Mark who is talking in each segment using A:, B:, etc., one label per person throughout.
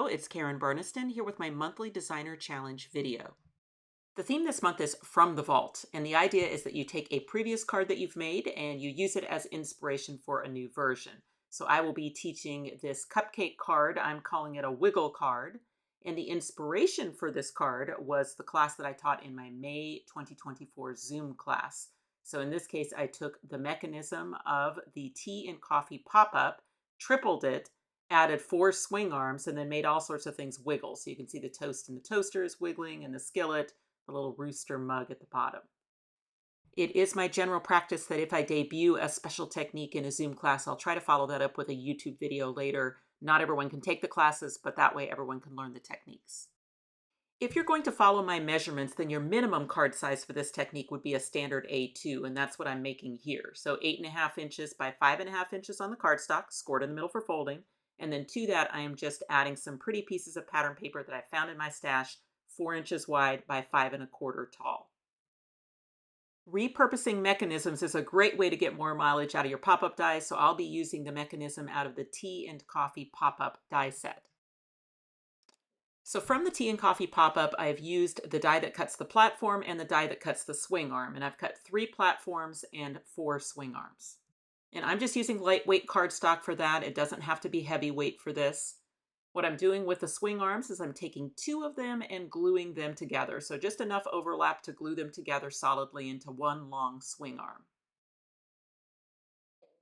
A: it's Karen Burniston here with my monthly designer challenge video. The theme this month is From the Vault, and the idea is that you take a previous card that you've made and you use it as inspiration for a new version. So I will be teaching this cupcake card. I'm calling it a wiggle card. And the inspiration for this card was the class that I taught in my May 2024 Zoom class. So in this case, I took the mechanism of the tea and coffee pop-up, tripled it, added 4 swing arms, and then made all sorts of things wiggle. So you can see the toast in the toaster is wiggling, and the skillet, the little rooster mug at the bottom. It is my general practice that if I debut a special technique in a Zoom class, I'll try to follow that up with a YouTube video later. Not everyone can take the classes, but that way everyone can learn the techniques. If you're going to follow my measurements, then your minimum card size for this technique would be a standard A2, and that's what I'm making here. So 8.5 inches by 5.5 inches on the cardstock, scored in the middle for folding. And then to that, I am just adding some pretty pieces of pattern paper that I found in my stash, 4 inches wide by 5.25 tall. Repurposing mechanisms is a great way to get more mileage out of your pop-up dies, so I'll be using the mechanism out of the tea and coffee pop-up die set. So from the tea and coffee pop-up, I've used the die that cuts the platform and the die that cuts the swing arm, and I've cut 3 platforms and 4 swing arms. And I'm just using lightweight cardstock for that. It doesn't have to be heavyweight for this. What I'm doing with the swing arms is I'm taking 2 of them and gluing them together. So just enough overlap to glue them together solidly into one long swing arm.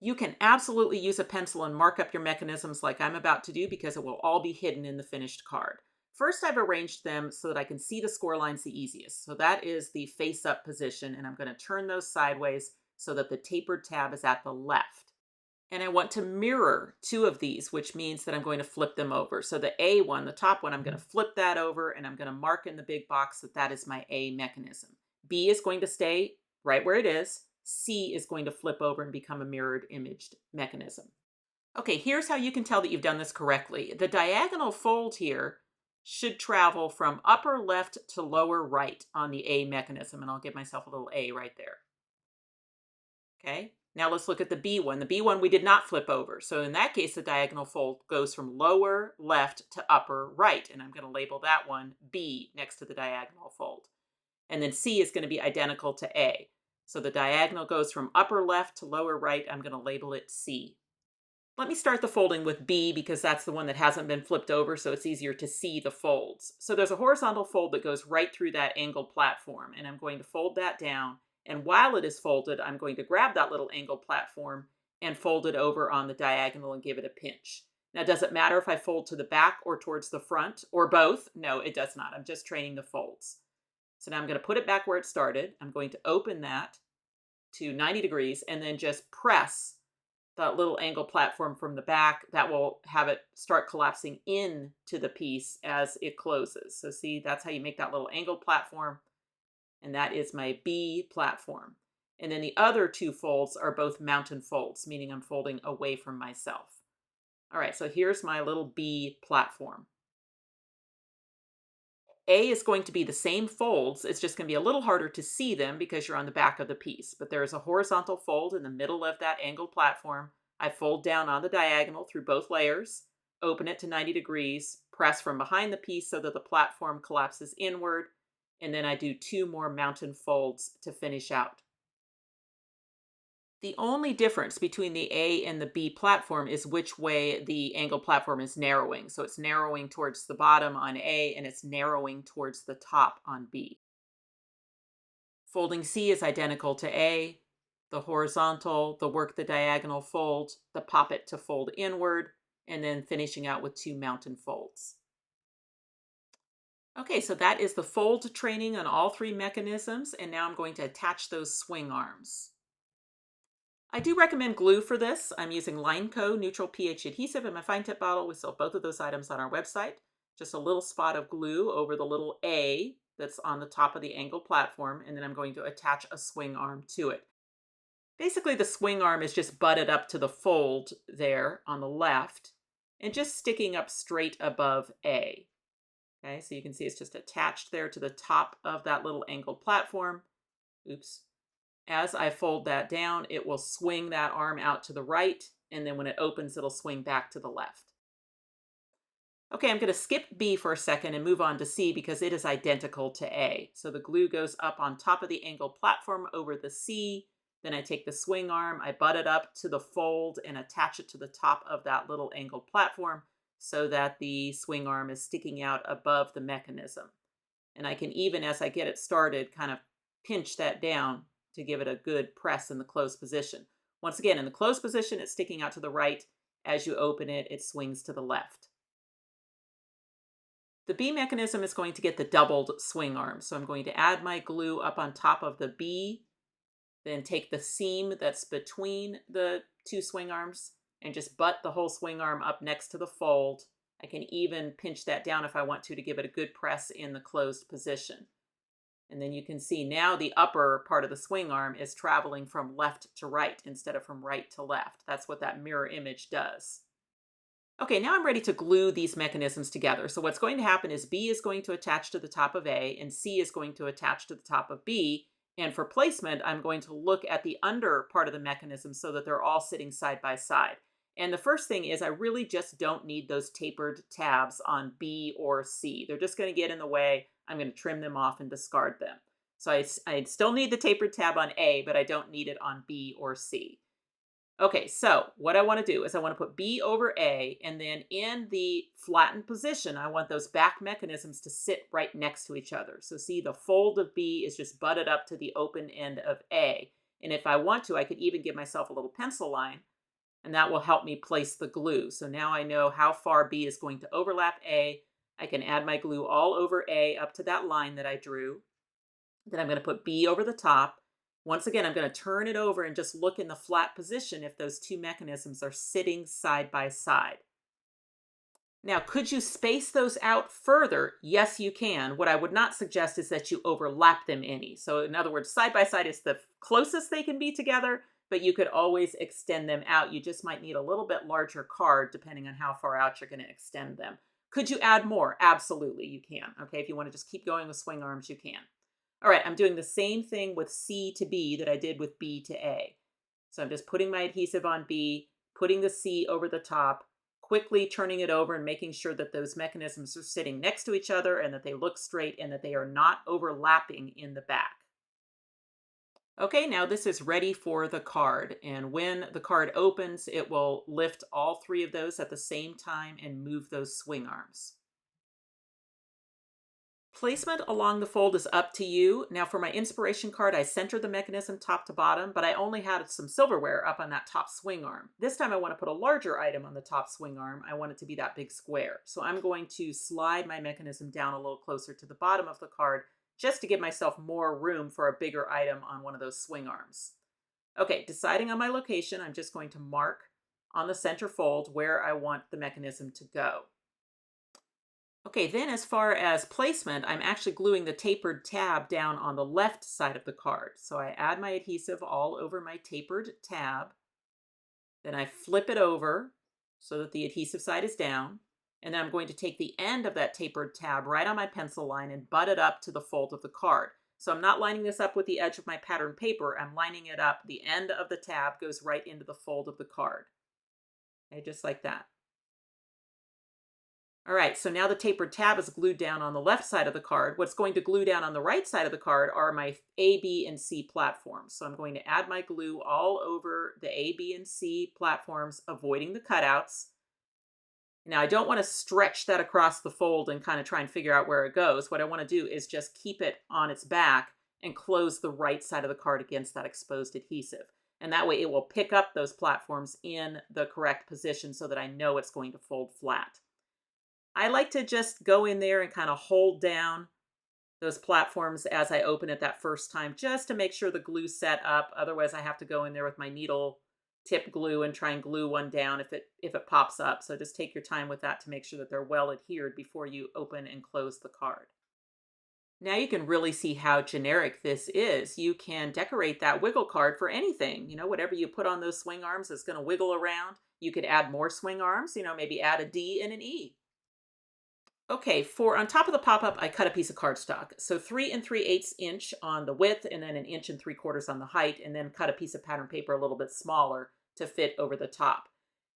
A: You can absolutely use a pencil and mark up your mechanisms like I'm about to do because it will all be hidden in the finished card. First, I've arranged them so that I can see the score lines the easiest. So that is the face-up position, and I'm going to turn those sideways so that the tapered tab is at the left. And I want to mirror 2 of these, which means that I'm going to flip them over. So the A one, the top one, I'm going to flip that over, and I'm going to mark in the big box that that is my A mechanism. B is going to stay right where it is. C is going to flip over and become a mirrored imaged mechanism. Okay, here's how you can tell that you've done this correctly. The diagonal fold here should travel from upper left to lower right on the A mechanism, and I'll give myself a little A right there. Okay, now let's look at the B one. The B one we did not flip over, so in that case the diagonal fold goes from lower left to upper right, and I'm going to label that one B next to the diagonal fold. And then C is going to be identical to A. So the diagonal goes from upper left to lower right. I'm going to label it C. Let me start the folding with B because that's the one that hasn't been flipped over, so it's easier to see the folds. So there's a horizontal fold that goes right through that angled platform, and I'm going to fold that down. And while it is folded, I'm going to grab that little angled platform and fold it over on the diagonal and give it a pinch. Now, does it matter if I fold to the back or towards the front or both? No, it does not. I'm just training the folds. So now I'm going to put it back where it started. I'm going to open that to 90 degrees and then just press that little angle platform from the back. That will have it start collapsing into the piece as it closes. So see, that's how you make that little angle platform. And that is my B platform. And then the other 2 folds are both mountain folds, meaning I'm folding away from myself. All right, so here's my little B platform. A is going to be the same folds. It's just going to be a little harder to see them because you're on the back of the piece. But there is a horizontal fold in the middle of that angled platform. I fold down on the diagonal through both layers, open it to 90 degrees, press from behind the piece so that the platform collapses inward, and then I do 2 more mountain folds to finish out. The only difference between the A and the B platform is which way the angled platform is narrowing. So it's narrowing towards the bottom on A and it's narrowing towards the top on B. Folding C is identical to A. The horizontal, the work the diagonal fold, the pop it to fold inward, and then finishing out with 2 mountain folds. Okay, so that is the fold training on all 3 mechanisms, and now I'm going to attach those swing arms. I do recommend glue for this. I'm using LINECO neutral pH adhesive in my fine tip bottle. We sell both of those items on our website. Just a little spot of glue over the little A that's on the top of the angled platform, and then I'm going to attach a swing arm to it. Basically, the swing arm is just butted up to the fold there on the left and just sticking up straight above A. Okay, so you can see it's just attached there to the top of that little angled platform. Oops. As I fold that down, it will swing that arm out to the right, and then when it opens, it'll swing back to the left. Okay, I'm going to skip B for a second and move on to C because it is identical to A. So the glue goes up on top of the angled platform over the C. Then I take the swing arm, I butt it up to the fold and attach it to the top of that little angled platform so that the swing arm is sticking out above the mechanism. And I can even, as I get it started, kind of pinch that down to give it a good press in the closed position. Once again, in the closed position, it's sticking out to the right. As you open it, it swings to the left. The B mechanism is going to get the doubled swing arm. So I'm going to add my glue up on top of the B, then take the seam that's between the two swing arms and just butt the whole swing arm up next to the fold. I can even pinch that down if I want to give it a good press in the closed position. And then you can see now the upper part of the swing arm is traveling from left to right instead of from right to left. That's what that mirror image does. Okay, now I'm ready to glue these mechanisms together. So what's going to happen is B is going to attach to the top of A and C is going to attach to the top of B. And for placement, I'm going to look at the under part of the mechanism so that they're all sitting side by side. And the first thing is I really just don't need those tapered tabs on B or C. They're just going to get in the way. I'm going to trim them off and discard them. So I still need the tapered tab on A, but I don't need it on B or C. Okay, so what I want to do is I want to put B over A, and then in the flattened position, I want those back mechanisms to sit right next to each other. So see, the fold of B is just butted up to the open end of A. And if I want to, I could even give myself a little pencil line, and that will help me place the glue. So now I know how far B is going to overlap A. I can add my glue all over A up to that line that I drew. Then I'm going to put B over the top. Once again, I'm going to turn it over and just look in the flat position if those two mechanisms are sitting side by side. Now, could you space those out further? Yes, you can. What I would not suggest is that you overlap them any. So in other words, side by side is the closest they can be together, but you could always extend them out. You just might need a little bit larger card depending on how far out you're going to extend them. Could you add more? Absolutely, you can. Okay, if you want to just keep going with swing arms, you can. All right, I'm doing the same thing with C to B that I did with B to A. So I'm just putting my adhesive on B, putting the C over the top, quickly turning it over and making sure that those mechanisms are sitting next to each other and that they look straight and that they are not overlapping in the back. Okay, now this is ready for the card. And when the card opens, it will lift all three of those at the same time and move those swing arms. Placement along the fold is up to you. Now for my inspiration card, I centered the mechanism top to bottom, but I only had some silverware up on that top swing arm. This time I want to put a larger item on the top swing arm. I want it to be that big square. So I'm going to slide my mechanism down a little closer to the bottom of the card just to give myself more room for a bigger item on one of those swing arms. Okay, deciding on my location, I'm just going to mark on the center fold where I want the mechanism to go. Okay, then as far as placement, I'm actually gluing the tapered tab down on the left side of the card. So I add my adhesive all over my tapered tab. Then I flip it over so that the adhesive side is down. And then I'm going to take the end of that tapered tab right on my pencil line and butt it up to the fold of the card. So I'm not lining this up with the edge of my pattern paper. I'm lining it up. The end of the tab goes right into the fold of the card. Okay, just like that. All right, so now the tapered tab is glued down on the left side of the card. What's going to glue down on the right side of the card are my A, B, and C platforms. So I'm going to add my glue all over the A, B, and C platforms, avoiding the cutouts. Now, I don't want to stretch that across the fold and kind of try and figure out where it goes. What I want to do is just keep it on its back and close the right side of the card against that exposed adhesive. And that way it will pick up those platforms in the correct position so that I know it's going to fold flat. I like to just go in there and kind of hold down those platforms as I open it that first time, just to make sure the glue's set up. Otherwise, I have to go in there with my needle tip glue and try and glue one down if it pops up. So just take your time with that to make sure that they're well adhered before you open and close the card. Now you can really see how generic this is. You can decorate that wiggle card for anything. Whatever you put on those swing arms is going to wiggle around. You could add more swing arms, maybe add a D and an E. Okay, on top of the pop-up, I cut a piece of cardstock. So 3 3/8 inch on the width and then 1 3/4 inches on the height, and then cut a piece of pattern paper a little bit smaller to fit over the top.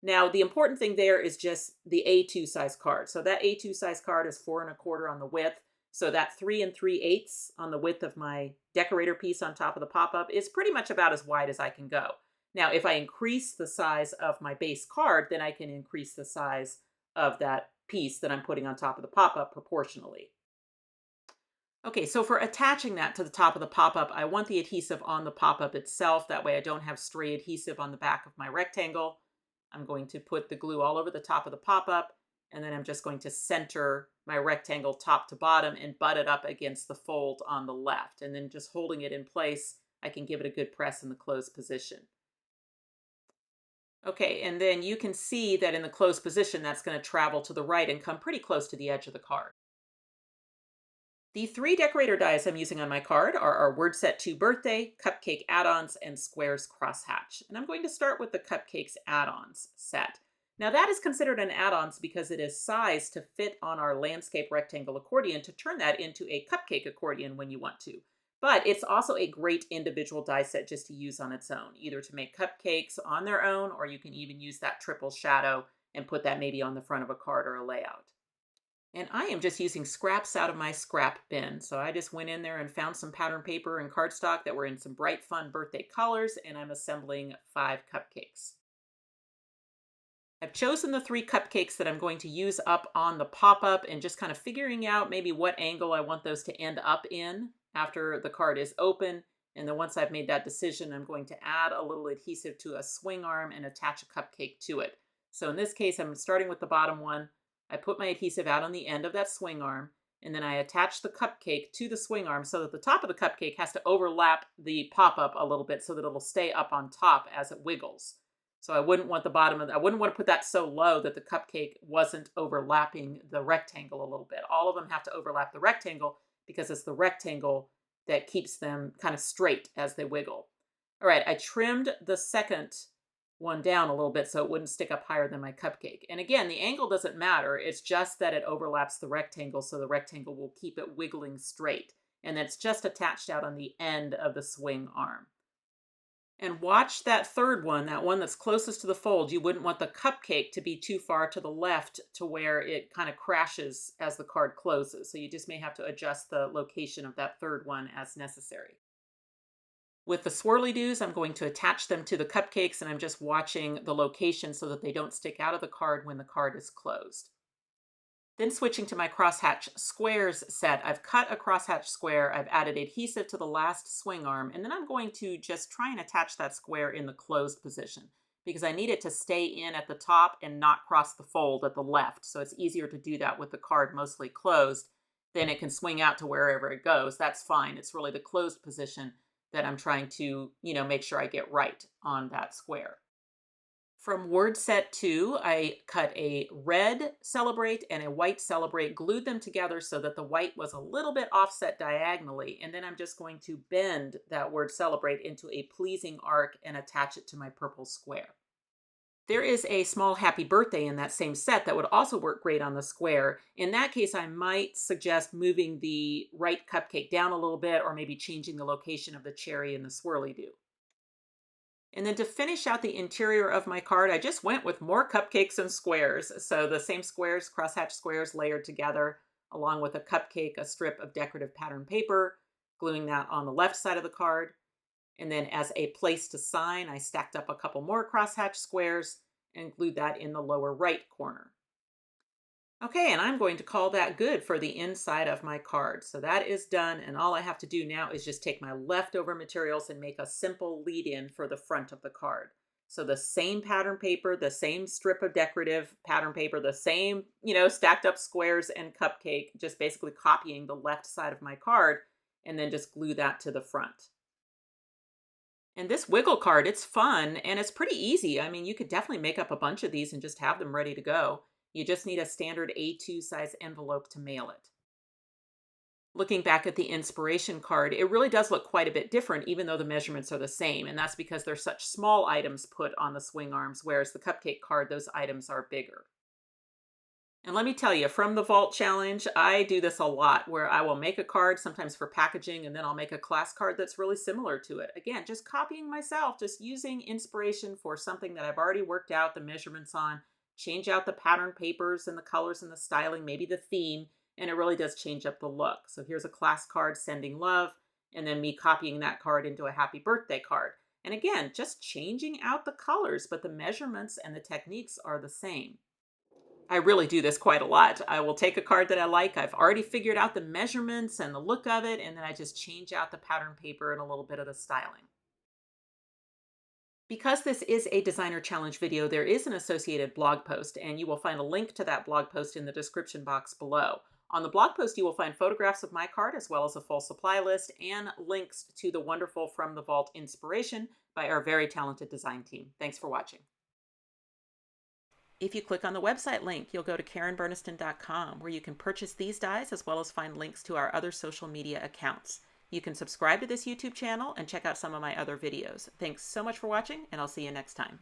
A: Now, the important thing there is just the A2 size card. So that A2 size card is 4 1/4 on the width. So that 3 3/8 on the width of my decorator piece on top of the pop-up is pretty much about as wide as I can go. Now, if I increase the size of my base card, then I can increase the size of that piece that I'm putting on top of the pop-up proportionally. Okay, so for attaching that to the top of the pop-up, I want the adhesive on the pop-up itself. That way I don't have stray adhesive on the back of my rectangle. I'm going to put the glue all over the top of the pop-up, and then I'm just going to center my rectangle top to bottom and butt it up against the fold on the left. And then just holding it in place, I can give it a good press in the closed position. Okay, and then you can see that in the closed position, that's going to travel to the right and come pretty close to the edge of the card. The 3 decorator dies I'm using on my card are our Word Set 2 Birthday, Cupcake Add-ons, and Squares Crosshatch. And I'm going to start with the Cupcakes Add-ons set. Now that is considered an add-ons because it is sized to fit on our landscape rectangle accordion to turn that into a cupcake accordion when you want to. But it's also a great individual die set just to use on its own, either to make cupcakes on their own, or you can even use that triple shadow and put that maybe on the front of a card or a layout. And I am just using scraps out of my scrap bin. So I just went in there and found some pattern paper and cardstock that were in some bright, fun birthday colors, and I'm assembling 5 cupcakes. I've chosen the 3 cupcakes that I'm going to use up on the pop-up and just kind of figuring out maybe what angle I want those to end up in after the card is open. And then once I've made that decision, I'm going to add a little adhesive to a swing arm and attach a cupcake to it. So in this case, I'm starting with the bottom one. I put my adhesive out on the end of that swing arm, and then I attach the cupcake to the swing arm so that the top of the cupcake has to overlap the pop-up a little bit so that it'll stay up on top as it wiggles. So I wouldn't want I wouldn't want to put that so low that the cupcake wasn't overlapping the rectangle a little bit. All of them have to overlap the rectangle because it's the rectangle that keeps them kind of straight as they wiggle. All right, I trimmed the second one down a little bit so it wouldn't stick up higher than my cupcake. And again, the angle doesn't matter. It's just that it overlaps the rectangle so the rectangle will keep it wiggling straight. And that's just attached out on the end of the swing arm. And watch that third one, that one that's closest to the fold. You wouldn't want the cupcake to be too far to the left to where it kind of crashes as the card closes. So you just may have to adjust the location of that third one as necessary. With the swirly doos, I'm going to attach them to the cupcakes, and I'm just watching the location so that they don't stick out of the card when the card is closed. Then switching to my crosshatch squares set, I've cut a crosshatch square, I've added adhesive to the last swing arm, and then I'm going to just try and attach that square in the closed position because I need it to stay in at the top and not cross the fold at the left. So it's easier to do that with the card mostly closed. Then it can swing out to wherever it goes. That's fine. It's really the closed position that I'm trying to, make sure I get right on that square. From Word Set 2, I cut a red Celebrate and a white Celebrate, glued them together so that the white was a little bit offset diagonally, and then I'm just going to bend that word Celebrate into a pleasing arc and attach it to my purple square. There is a small happy birthday in that same set that would also work great on the square. In that case, I might suggest moving the right cupcake down a little bit or maybe changing the location of the cherry and the swirly do. And then to finish out the interior of my card, I just went with more cupcakes and squares. So the same squares, crosshatch squares layered together, along with a cupcake, a strip of decorative pattern paper, gluing that on the left side of the card. And then as a place to sign, I stacked up a couple more crosshatch squares and glued that in the lower right corner. Okay, and I'm going to call that good for the inside of my card. So that is done, and all I have to do now is just take my leftover materials and make a simple lead-in for the front of the card. So the same pattern paper, the same strip of decorative pattern paper, the same, stacked up squares and cupcake, just basically copying the left side of my card, and then just glue that to the front. And this wiggle card, it's fun and it's pretty easy. I mean, you could definitely make up a bunch of these and just have them ready to go. You just need a standard A2 size envelope to mail it. Looking back at the inspiration card, it really does look quite a bit different even though the measurements are the same. And that's because there's such small items put on the swing arms, whereas the cupcake card, those items are bigger. And let me tell you, from the Vault Challenge, I do this a lot where I will make a card, sometimes for packaging, and then I'll make a class card that's really similar to it. Again, just copying myself, just using inspiration for something that I've already worked out the measurements on, change out the pattern papers and the colors and the styling, maybe the theme, and it really does change up the look. So here's a class card, sending love, and then me copying that card into a happy birthday card. And again, just changing out the colors, but the measurements and the techniques are the same. I really do this quite a lot. I will take a card that I like. I've already figured out the measurements and the look of it, and then I just change out the pattern paper and a little bit of the styling. Because this is a designer challenge video, there is an associated blog post, and you will find a link to that blog post in the description box below. On the blog post, you will find photographs of my card as well as a full supply list and links to the wonderful From the Vault inspiration by our very talented design team. Thanks for watching. If you click on the website link, you'll go to KarenBurniston.com, where you can purchase these dies as well as find links to our other social media accounts. You can subscribe to this YouTube channel and check out some of my other videos. Thanks so much for watching, and I'll see you next time.